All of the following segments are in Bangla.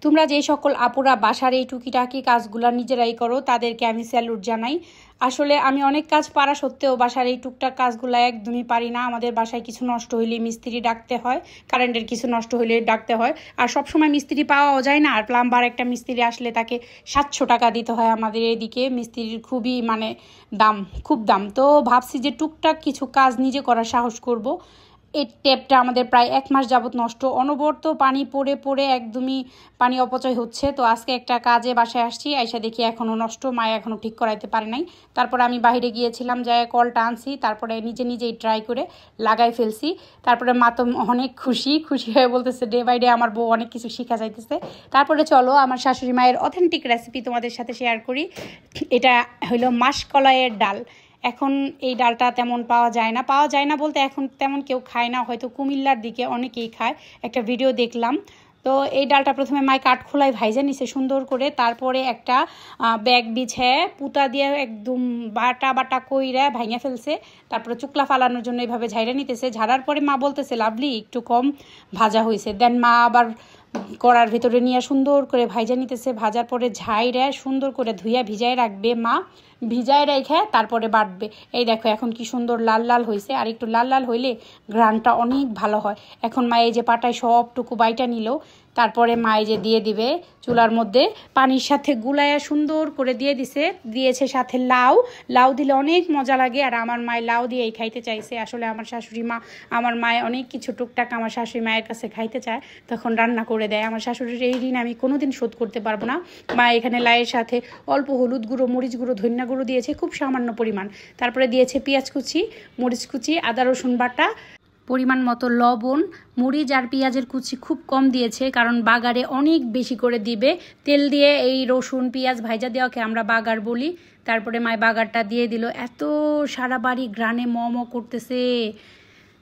তোমরা যে সকল আপুরা বাসার এই টুকিটাকি কাজগুলো নিজেরাই করো তাদেরকে আমি স্যালুট জানাই। আসলে আমি অনেক কাজ পারা সত্ত্বেও বাসার এই টুকটাক কাজগুলো একদমই পারি না। আমাদের বাসায় কিছু নষ্ট হইলে মিস্ত্রি ডাকতে হয়, কারেন্টের কিছু নষ্ট হইলে ডাকতে হয়, আর সবসময় মিস্ত্রি পাওয়াও যায় না। আর প্লাম্বার একটা মিস্ত্রি আসলে তাকে 700 টাকা দিতে হয়। আমাদের এদিকে মিস্ত্রির খুবই দাম, খুব দাম। তো ভাবছি যে টুকটাক কিছু কাজ নিজে করার সাহস করব। এই ট্যাপটা আমাদের প্রায় 1 মাস যাবত নষ্ট, অনবরত পানি পড়ে পড়ে একদমই পানি অপচয় হচ্ছে। তো আজকে একটা কাজে বাসায় আসছি, আইসা দেখি এখনও নষ্ট, মায়ে এখনও ঠিক করাইতে পারে নাই। তারপরে আমি বাইরে গিয়েছিলাম, যাই কলটা আনছি, তারপরে নিজেই ট্রাই করে লাগাই ফেলছি। তারপরে মা তো অনেক খুশি হয়ে বলতেছে ডে বাই ডে আমার বউ অনেক কিছু শিখা যাইতেছে। তারপরে চলো আমার শাশুড়ি মায়ের অথেন্টিক রেসিপি তোমাদের সাথে শেয়ার করি। এটা হইলো মাসকলাইয়ের ডাল। এখন এই ডালটা তেমন পাওয়া যায় না বলতে এখন তেমন কেউ খায় না, হয়তো কুমিল্লার দিকে অনেকেই খায়। একটা ভিডিও দেখলাম। তো এই ডালটা প্রথমে মায় কাঠখোলায় ভাইজা নিছে সুন্দর করে, তারপরে একটা ব্যাগ বিছায় পুতা দিয়ে একদম বাটা কইরা ভাঙা ফেলছে। তারপরে চুকলা ফালানোর জন্য এইভাবে ঝাইরা নিতেছে। ঝাড়ার পরে মা বলতেছে লাভলি একটু কম ভাজা হয়েছে। দেন মা আবার কড়ার ভিতরে নিয়ে সুন্দর করে ভাইজা নিতেছে। ভাজার পরে ঝাইরা সুন্দর করে ধুইয়া ভিজায় রাখবে মা, ভিজায় রেখে তারপরে বাটবে। এই দেখো এখন কি সুন্দর লাল লাল হয়েছে। আর একটু লাল লাল হইলে ঘ্রাণটা অনেক ভালো হয়। এখন মা এই যে পাটায় সবটুকু বাইটা নিল, তারপরে মা এই যে দিয়ে দিবে চুলার মধ্যে, পানির সাথে গুলাইয়া সুন্দর করে দিয়েছে সাথে লাউ দিলে অনেক মজা লাগে। আর আমার মায়ের লাউ দিয়েই খাইতে চাইছে। আসলে আমার শাশুড়ি মা, আমার মায়ে অনেক কিছু টুকটাক আমার শাশুড়ি মায়ের কাছে খাইতে চায়, তখন রান্না করে দেয়। আমার শাশুড়ির এই ঋণ আমি কোনোদিন শোধ করতে পারবো না। মা এখানে লাউয়ের সাথে অল্প হলুদ গুঁড়ো, মরিচ গুঁড়ো, ধনিয়া গুঁড়ো দিয়েছে খুব সামান্য পরিমাণ। তারপরে দিয়েছে পেঁয়াজ কুচি, মরিচ কুচি, আদা রসুন বাটা, পরিমাণ মতো লবণ, মরিচ আর পেঁয়াজের কুচি খুব কম দিয়েছে, কারণ বাগারে অনেক বেশি করে দিবে। তেল দিয়ে এই রসুন পেঁয়াজ ভাইজা দেওয়াকে আমরা বাগার বলি। তারপরে মায় বাগারটা দিয়ে দিল। এত সারা বাড়ি ঘ্রাণে ম করতেছে।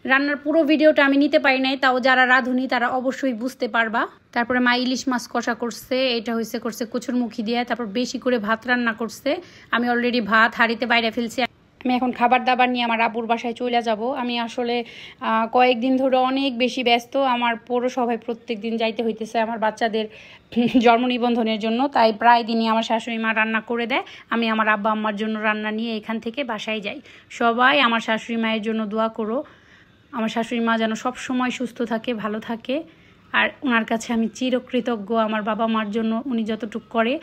রান্নার পুরো ভিডিওটা আমি নিতে পারি নাই, তাও যারা রাঁধুনি তারা অবশ্যই বুঝতে পারবা। তারপরে মা ইলিশ মাছ কষা করছে, এটা করছে কচুরমুখী দিয়ে। তারপর বেশি করে ভাত রান্না করছে। আমি অলরেডি ভাত হাঁড়িতে বাইরে ফেলছি। আমি এখন খাবার দাবার নিয়ে আমার আব্বুর বাসায় চলে যাব। আমি আসলে কয়েকদিন ধরে অনেক বেশি ব্যস্ত। আমার পৌরসভায় প্রত্যেক দিন যাইতে হইতেছে আমার বাচ্চাদের জন্ম নিবন্ধনের জন্য, তাই প্রায় দিনই আমার শাশুড়ি মা রান্না করে দেয়। আমি আমার আব্বা আম্মার জন্য রান্না নিয়ে এখান থেকে বাসায় যাই। সবাই আমার শাশুড়ি মায়ের জন্য দোয়া করো। আমার শাশুড়ি মা যেন সব সময় সুস্থ থাকে, ভালো থাকে। আর ওনার কাছে আমি চিরকৃতজ্ঞ আমার বাবা মার জন্য। উনি যতটুকু করে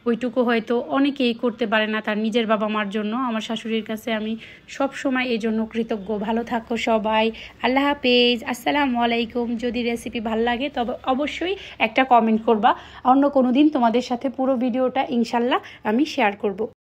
ওইটুকু হয়তো অনেকেই করতে পারে না তার নিজের বাবা মার জন্য। আমার শাশুড়ির কাছে আমি সব সময় এই জন্য কৃতজ্ঞ। ভালো থাকো সবাই। আল্লাহ হাফেজ, আসসালামু আলাইকুম। যদি রেসিপি ভালো লাগে তবে অবশ্যই একটা কমেন্ট করবা। অন্য কোনো দিন তোমাদের সাথে পুরো ভিডিওটা ইনশাল্লাহ আমি শেয়ার করব।